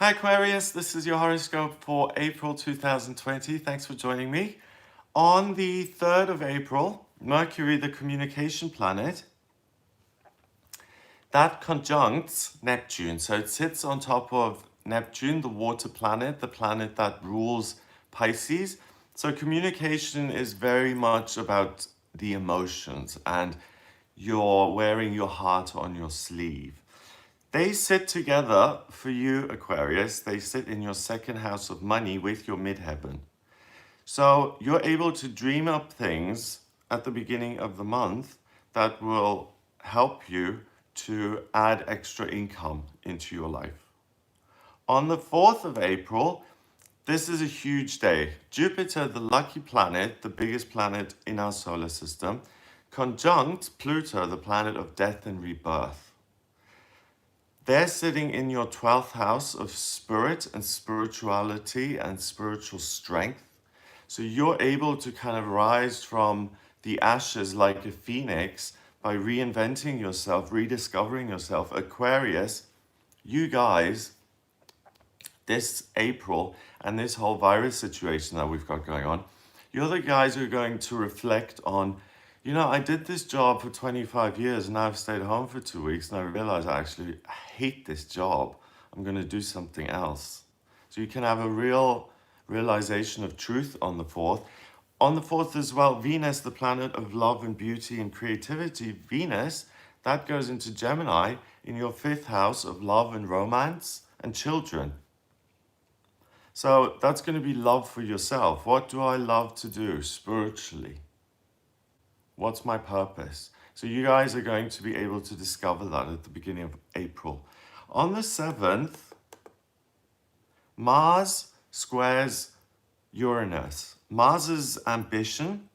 Hi Aquarius, this is your horoscope for April 2020. Thanks for joining me. On the 3rd of April, Mercury, the communication planet, that conjuncts Neptune. So it sits on top of Neptune, the water planet, the planet that rules Pisces. So communication is very much about the emotions, and you're wearing your heart on your sleeve. They sit together for you, Aquarius. They sit in your second house of money with your midheaven. So you're able to dream up things at the beginning of the month that will help you to add extra income into your life. On the 4th of April, this is a huge day. Jupiter, the lucky planet, the biggest planet in our solar system, conjunct Pluto, the planet of death and rebirth. They're sitting in your 12th house of spirit and spirituality and spiritual strength. So you're able to kind of rise from the ashes like a phoenix by reinventing yourself, rediscovering yourself. Aquarius, you guys, this April and this whole virus situation that we've got going on, you're the guys who are going to reflect on, I did this job for 25 years and now I've stayed home for 2 weeks and I realize I hate this job. I'm going to do something else. So you can have a real realization of truth on the 4th. On the 4th as well, Venus, the planet of love and beauty and creativity, Venus, that goes into Gemini in your 5th house of love and romance and children. So that's going to be love for yourself. What do I love to do spiritually? What's my purpose? So you guys are going to be able to discover that at the beginning of April. On the 7th, Mars squares Uranus. Mars's ambition,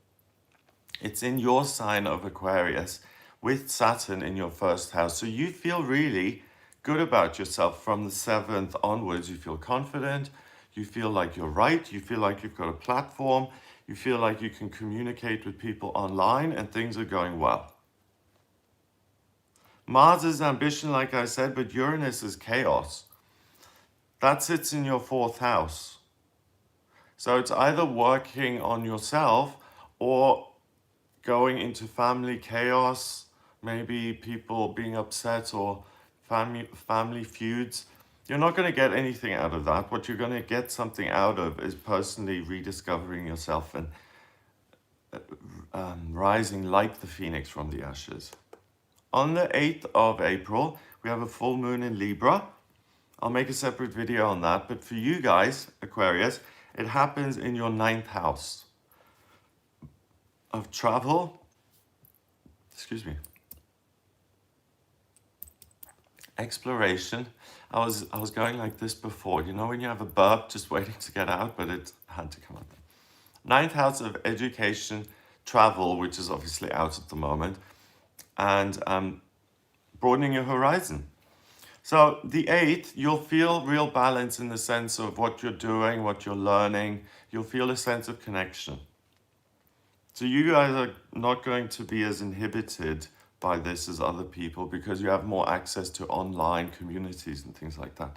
it's in your sign of Aquarius with Saturn in your 1st house. So you feel really good about yourself from the 7th onwards. You feel confident. You feel like you're right. You feel like you've got a platform. You feel like you can communicate with people online and things are going well. Mars is ambition, like I said, but Uranus is chaos. That sits in your 4th house. So it's either working on yourself or going into family chaos, maybe people being upset or family feuds. You're not going to get anything out of that. What you're going to get something out of is personally rediscovering yourself and rising like the phoenix from the ashes. On the 8th of April, we have a full moon in Libra. I'll make a separate video on that. But for you guys, Aquarius, it happens in your 9th house of travel. Exploration. I was going like this before. When you have a burp just waiting to get out, but it had to come out. 9th house of education, travel, which is obviously out at the moment, and broadening your horizon. So the 8th, you'll feel real balance in the sense of what you're doing, what you're learning. You'll feel a sense of connection. So you guys are not going to be as inhibited by this as other people because you have more access to online communities and things like that.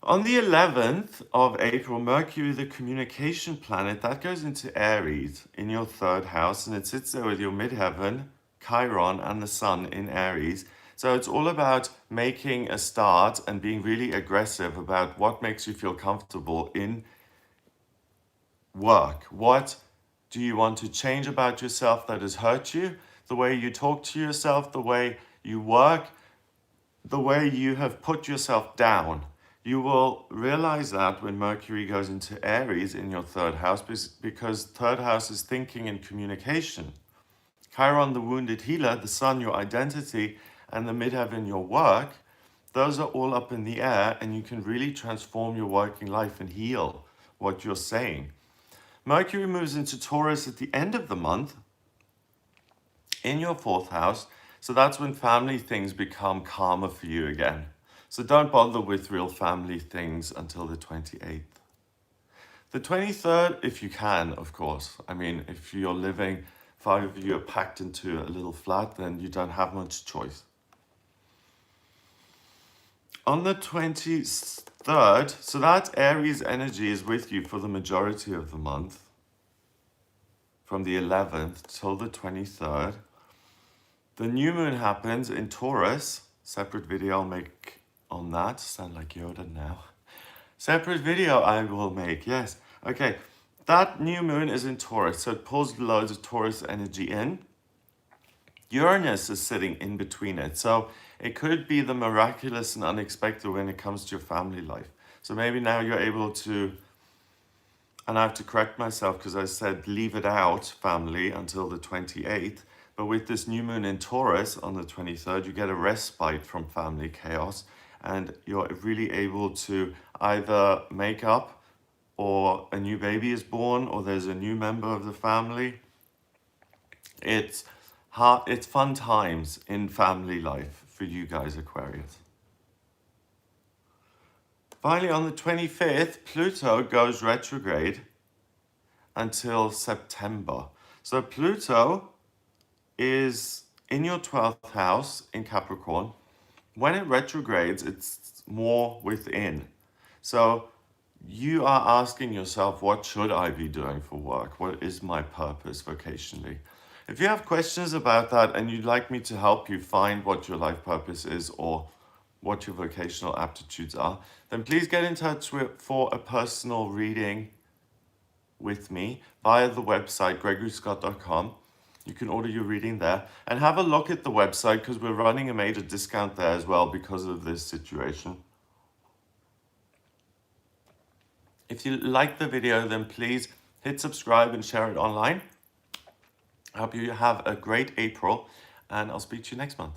On the 11th of April, Mercury, the communication planet, that goes into Aries in your 3rd house, and it sits there with your midheaven, Chiron, and the sun in Aries. So it's all about making a start and being really aggressive about what makes you feel comfortable in work. What do you want to change about yourself that has hurt you? The way you talk to yourself, the way you work, the way you have put yourself down. You will realize that when Mercury goes into Aries in your 3rd house, because 3rd house is thinking and communication. Chiron, the wounded healer, the sun, your identity, and the midheaven, your work, those are all up in the air, and you can really transform your working life and heal what you're saying. Mercury moves into Taurus at the end of the month in your 4th house, so that's when family things become calmer for you again. So don't bother with real family things until the 28th. The 23rd, if you can, of course. I mean, if you're living, 5 of you are packed into a little flat, then you don't have much choice. On the 26th 3rd, so that Aries energy is with you for the majority of the month, from the 11th till the 23rd. The new moon happens in Taurus. Separate video I'll make on that. Sound like Yoda now. Separate video I will make, yes. Okay, that new moon is in Taurus, so it pulls loads of Taurus energy in. Uranus is sitting in between it, so it could be the miraculous and unexpected when it comes to your family life. So maybe now you're able to, and I have to correct myself because I said leave it out, family, until the 28th. But with this new moon in Taurus on the 23rd, you get a respite from family chaos, and you're really able to either make up, or a new baby is born, or there's a new member of the family. It's fun times in family life for you guys, Aquarius. Finally, on the 25th, Pluto goes retrograde until September. So Pluto is in your 12th house in Capricorn. When it retrogrades, it's more within. So you are asking yourself, what should I be doing for work? What is my purpose vocationally? If you have questions about that and you'd like me to help you find what your life purpose is or what your vocational aptitudes are, then please get in touch for a personal reading with me via the website gregoryscott.com. You can order your reading there and have a look at the website because we're running a major discount there as well because of this situation. If you like the video, then please hit subscribe and share it online. I hope you have a great April, and I'll speak to you next month.